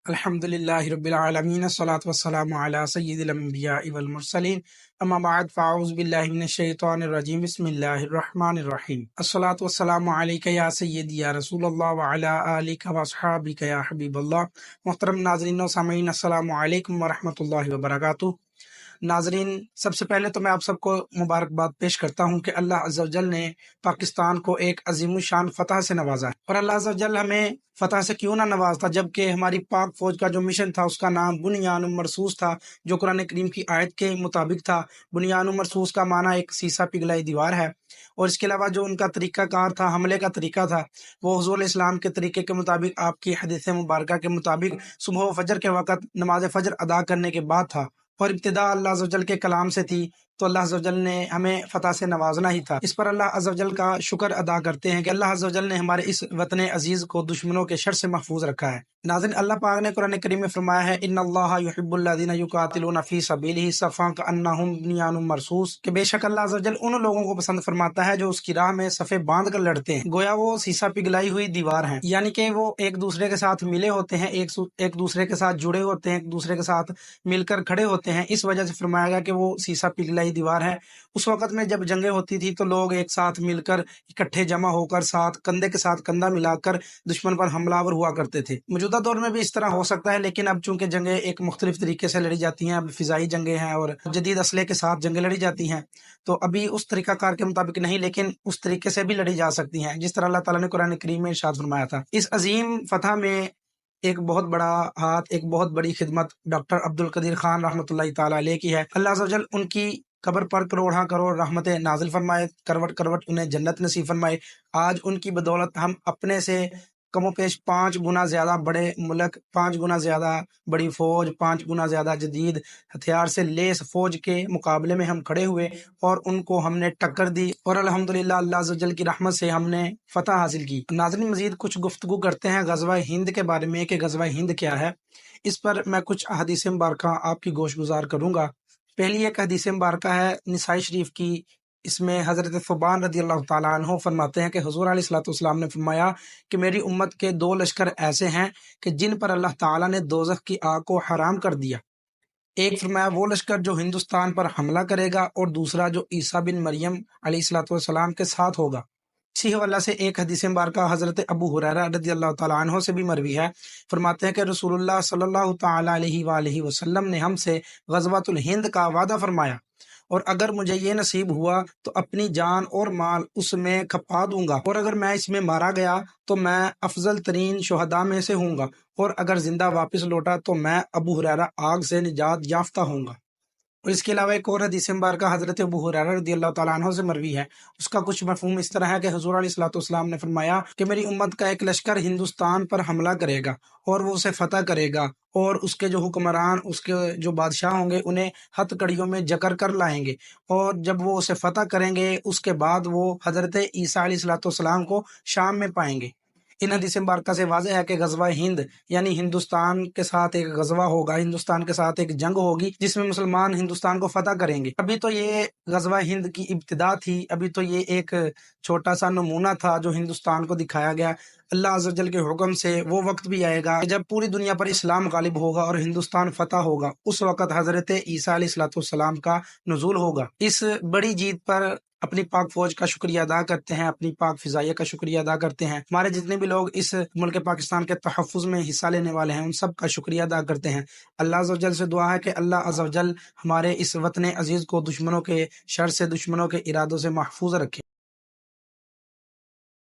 الحمدللہ رب العالمین الصلاۃ والسلام علی سید الانبیاء والمرسلین اما بعد فاعوذ باللہ من الشیطان الرجیم بسم اللہ الرحمن الرحیم الصلاۃ والسلام علیک یا سیدی یا رسول اللہ وعلی آلک واصحابک یا حبیب اللہ۔ محترم ناظرین و سامعین، السلام علیکم ورحمۃ اللہ وبرکاتہ۔ ناظرین، سب سے پہلے تو میں آپ سب کو مبارکباد پیش کرتا ہوں کہ اللہ عز و جل نے پاکستان کو ایک عظیم الشان فتح سے نوازا ہے، اور اللہ عز و جل ہمیں فتح سے کیوں نہ نوازتا جبکہ ہماری پاک فوج کا جو مشن تھا اس کا نام بنیان مرصوص تھا، جو قرآن کریم کی آیت کے مطابق تھا۔ بنیان مرصوص کا معنی ایک سیسا پگھلائی دیوار ہے، اور اس کے علاوہ جو ان کا طریقہ کار تھا، حملے کا طریقہ تھا، وہ حضور علیہ السلام کے طریقے کے مطابق، آپ کی حدیث مبارکہ کے مطابق صبح و فجر کے وقت نماز فجر ادا کرنے کے بعد تھا، اور ابتدا اللہ عز و جل کے کلام سے تھی، تو اللہ عز و جل نے ہمیں فتح سے نوازنا ہی تھا۔ اس پر اللہ عز و جل کا شکر ادا کرتے ہیں کہ اللہ عز و جل نے ہمارے اس وطن عزیز کو دشمنوں کے شر سے محفوظ رکھا ہے۔ ناظرین، اللہ پاک نے قرآن کریم میں فرمایا ہے ان اللہ یحب الذین یقاتلون فی سبیلہ صفا کانہم بنیان مرصوص، کہ بے شک اللہ عز و جل ان لوگوں کو پسند فرماتا ہے جو اس کی راہ میں صفیں باندھ کر لڑتے ہیں، گویا وہ سیسا پگھلائی ہوئی دیوار ہیں، یعنی کہ وہ ایک دوسرے کے ساتھ ملے ہوتے ہیں، ایک دوسرے کے ساتھ جڑے ہوتے ہیں، ایک دوسرے کے ساتھ مل کر کھڑے ہوتے ہیں۔ اس وجہ سے فرمایا گیا کہ وہ سیسا پگھلائی دیوار ہے۔ اس وقت میں جب جنگیں ہوتی تھی تو لوگ ایک ساتھ مل کر اکٹھے جمع ہو کر ساتھ کندھے کے ساتھ کندھا ملا کر دشمن پر حملہ آور ہوا کرتے تھے۔ موجودہ دور میں بھی اس طرح ہو سکتا ہے، لیکن اب چونکہ جنگیں ایک مختلف طریقے سے لڑی جاتی ہیں، اب فضائی جنگیں ہیں اور جدید اسلحے کے ساتھ جنگیں لڑی جاتی ہیں، تو ابھی اس طریقہ کار کے مطابق نہیں، لیکن اس طریقے سے بھی لڑی جا سکتی ہیں جس طرح اللہ تعالیٰ نے قرآن کریم میں ارشاد فرمایا تھا۔ اس عظیم فتح میں ایک بہت بڑا ہاتھ، ایک بہت بڑی خدمت ڈاکٹر عبدالقدیر خان رحمۃ اللہ تعالیٰ علیہ کی ہے۔ اللہ عز و جل ان کی قبر پر کروڑاں کروڑ رحمت نازل فرمائے، کروٹ کروٹ انہیں جنت نصیب فرمائے۔ آج ان کی بدولت ہم اپنے سے کم و بیش 5 گنا زیادہ بڑے ملک، 5 گنا زیادہ بڑی فوج، 5 گنا زیادہ جدید ہتھیار سے لیس فوج کے مقابلے میں ہم کھڑے ہوئے اور ان کو ہم نے ٹکر دی، اور الحمدللہ اللہ عز و جل کی رحمت سے ہم نے فتح حاصل کی۔ ناظرین، مزید کچھ گفتگو کرتے ہیں غزوہ ہند کے بارے میں کہ غزوہ ہند کیا ہے۔ اس پر میں کچھ احادیث مبارکہ آپ کی گوش گزار کروں گا۔ پہلی ایک حدیث مبارکہ ہے نسائی شریف کی، اس میں حضرت ثوبان رضی اللہ تعالیٰ عنہ فرماتے ہیں کہ حضور علیہ الصلوۃ والسلام نے فرمایا کہ میری امت کے 2 لشکر ایسے ہیں کہ جن پر اللہ تعالیٰ نے دوزخ کی آگ کو حرام کر دیا۔ ایک فرمایا وہ لشکر جو ہندوستان پر حملہ کرے گا، اور دوسرا جو عیسیٰ بن مریم علیہ الصلوۃ والسلام کے ساتھ ہوگا۔ اسی حوالہ سے ایک حدیث مبارکہ حضرت ابو ہریرہ رضی اللہ تعالیٰ عنہ سے بھی مروی ہے، فرماتے ہیں کہ رسول اللہ صلی اللہ تعالیٰ علیہ وآلہ وسلم نے ہم سے غزوۃ الہند کا وعدہ فرمایا، اور اگر مجھے یہ نصیب ہوا تو اپنی جان اور مال اس میں کھپا دوں گا، اور اگر میں اس میں مارا گیا تو میں افضل ترین شہداء میں سے ہوں گا، اور اگر زندہ واپس لوٹا تو میں ابو ہریرہ آگ سے نجات یافتہ ہوں گا۔ اور اس کے علاوہ ایک اور حدیث مبارکہ حضرت ابو ہریرہ رضی اللہ تعالیٰ عنہ سے مروی ہے، اس کا کچھ مفہوم اس طرح ہے کہ حضور علیہ الصلوۃ والسلام نے فرمایا کہ میری امت کا ایک لشکر ہندوستان پر حملہ کرے گا اور وہ اسے فتح کرے گا، اور اس کے جو حکمران، اس کے جو بادشاہ ہوں گے، انہیں ہتھ کڑیوں میں جکر کر لائیں گے، اور جب وہ اسے فتح کریں گے اس کے بعد وہ حضرت عیسیٰ علیہ الصلوۃ والسلام کو شام میں پائیں گے۔ ان حدیث مبارکہ سے واضح ہے کہ غزوہ ہند یعنی ہندوستان کے ساتھ ایک غزوہ ہوگا، ہندوستان کے ساتھ ایک جنگ ہوگی جس میں مسلمان ہندوستان کو فتح کریں گے۔ ابھی تو یہ غزوہ ہند کی ابتدا تھی، ابھی تو یہ ایک چھوٹا سا نمونہ تھا جو ہندوستان کو دکھایا گیا۔ اللہ عز و جل کے حکم سے وہ وقت بھی آئے گا جب پوری دنیا پر اسلام غالب ہوگا اور ہندوستان فتح ہوگا، اس وقت حضرت عیسیٰ علیہ الصلوۃ والسلام کا نزول ہوگا۔ اس بڑی جیت پر اپنی پاک فوج کا شکریہ ادا کرتے ہیں، اپنی پاک فضائیہ کا شکریہ ادا کرتے ہیں، ہمارے جتنے بھی لوگ اس ملک پاکستان کے تحفظ میں حصہ لینے والے ہیں ان سب کا شکریہ ادا کرتے ہیں۔ اللہ عز و جل سے دعا ہے کہ اللہ عز و جل ہمارے اس وطن عزیز کو دشمنوں کے شر سے، دشمنوں کے ارادوں سے محفوظ رکھے۔